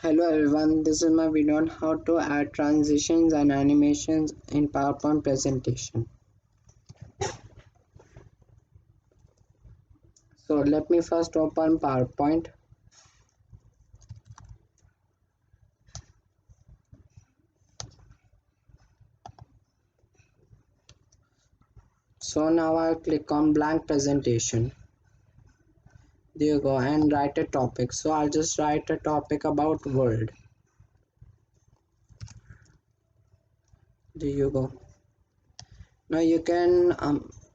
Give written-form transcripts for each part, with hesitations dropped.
Hello everyone, this is my video on how to add transitions and animations in PowerPoint presentation. So let me first open PowerPoint. So now I'll click on blank presentation. There you go, and write a topic. So I'll just write a topic about world. There you go. Now you can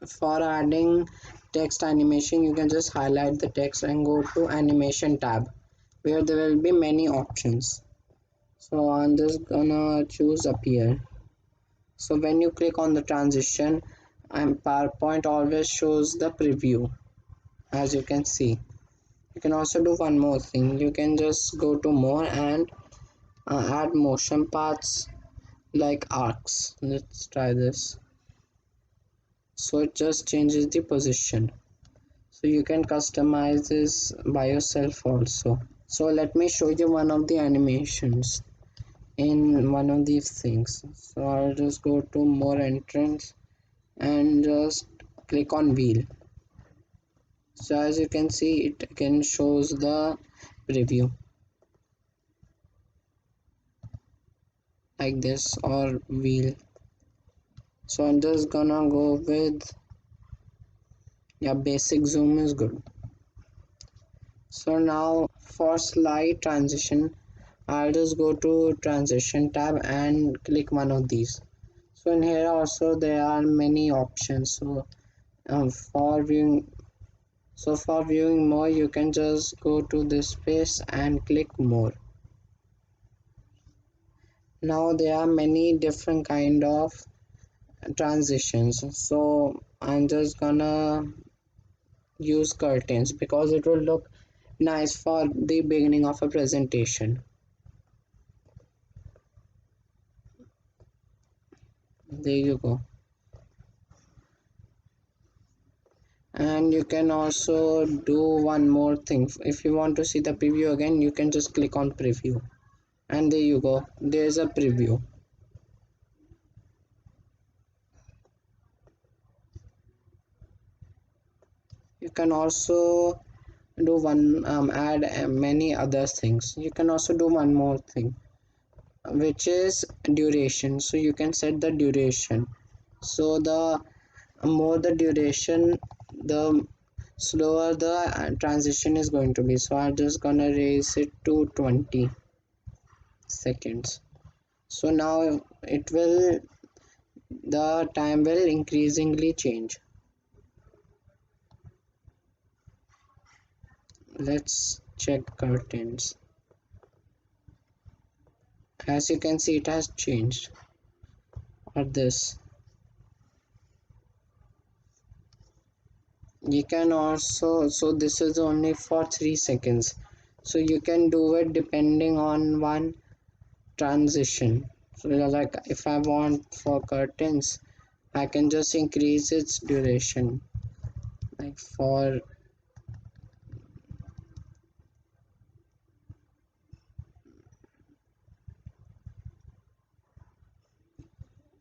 for adding text animation, you can just highlight the text and go to animation tab where there will be many options. So I'm just gonna choose appear. So when you click on the transition, and PowerPoint always shows the preview, as you can see. You can also do one more thing. You can just go to more and add motion paths like arcs. Let's try this. So it just changes the position. So you can customize this by yourself also. So let me show you one of the animations in one of these things. So I'll just go to more entrance and just click on wheel. So as you can see, it again shows the preview like this, or wheel. So I'm just gonna go with, yeah, basic zoom is good. So now for slide transition, I'll just go to transition tab and click one of these. So in here also there are many options. So for viewing for viewing more, you can just go to this space and click more. Now there are many different kind of transitions, so I'm just gonna use curtains because it will look nice for the beginning of a presentation. There you go. And you can also do one more thing. If you want to see the preview again, you can just click on preview, and there you go, there's a preview. You can also do one add many other things. You can also do one more thing, which is duration. So you can set the duration. So the more the duration, the slower the transition is going to be. So I'm just gonna raise it to 20 seconds. So now it will, the time will increasingly change. Let's check curtains. As you can see, it has changed. Or this, you can also, so this is only for 3 seconds, so you can do it depending on one transition. So like if I want for curtains, I can just increase its duration, like for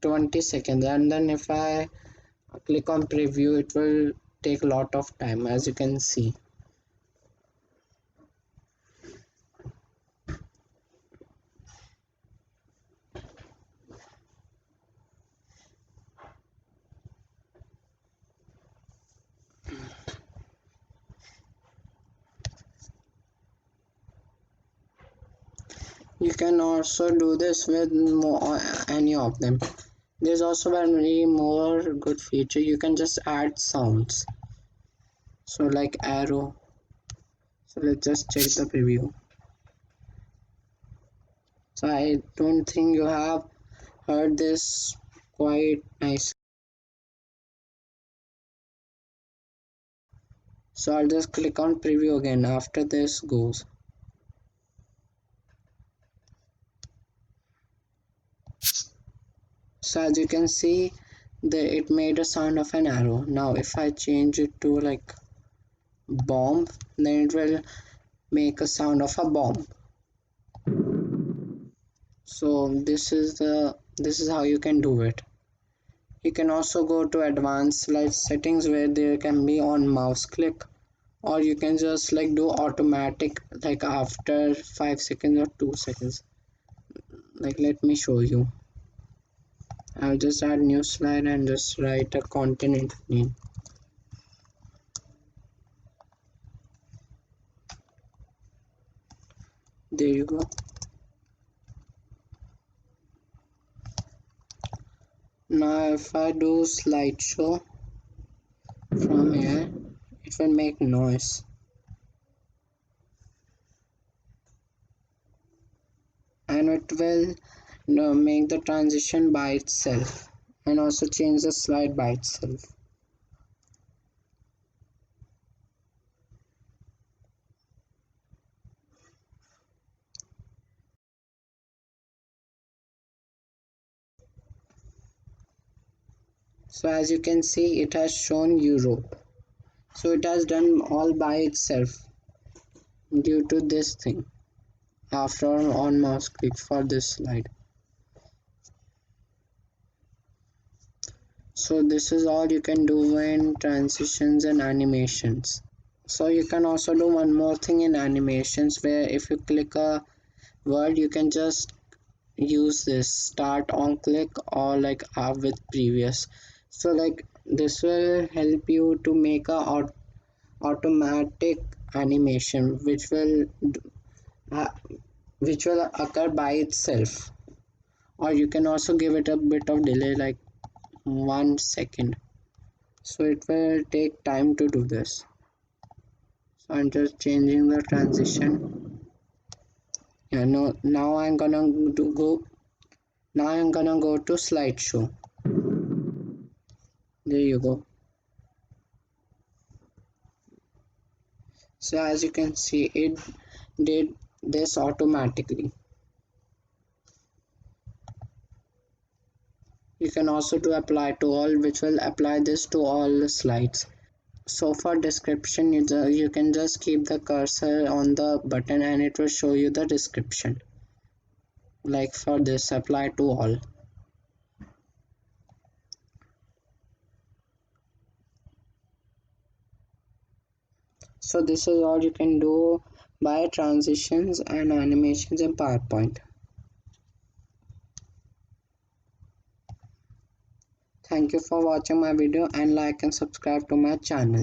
20 seconds, and then if I click on preview, it will take a lot of time, as you can see. You can also do this with more, any of them. There's also a very more good feature. You can just add sounds, so like arrow. So let's just check the preview. So I don't think you have heard this quite nice. So I'll just click on preview again after this goes. So as you can see, it made a sound of an arrow. Now if I change it to like bomb, then it will make a sound of a bomb. So this is how you can do it. You can also go to advanced slide settings where there can be on mouse click, or you can just like do automatic like after 5 seconds or 2 seconds. Like let me show you. I'll just add new slide and just write a continent name. There you go. Now if I do slideshow from here, it will make noise, and it will make the transition by itself and also change the slide by itself. So as you can see, it has shown Europe. So it has done all by itself due to this thing after on mouse click for this slide. So this is all you can do in transitions and animations. So you can also do one more thing in animations, where if you click a word, you can just use this start on click or like with previous. So like this will help you to make a automatic animation uh, which will occur by itself, or you can also give it a bit of delay like 1 second, so it will take time to do this. So I'm just changing the transition. Yeah, no, now I'm gonna go to slideshow. There you go. So as you can see, it did this automatically. You can also do apply to all, which will apply this to all the slides. So for description, you can just keep the cursor on the button and it will show you the description. Like for this, apply to all. So this is all you can do by transitions and animations in PowerPoint. Thank you for watching my video, and like and subscribe to my channel.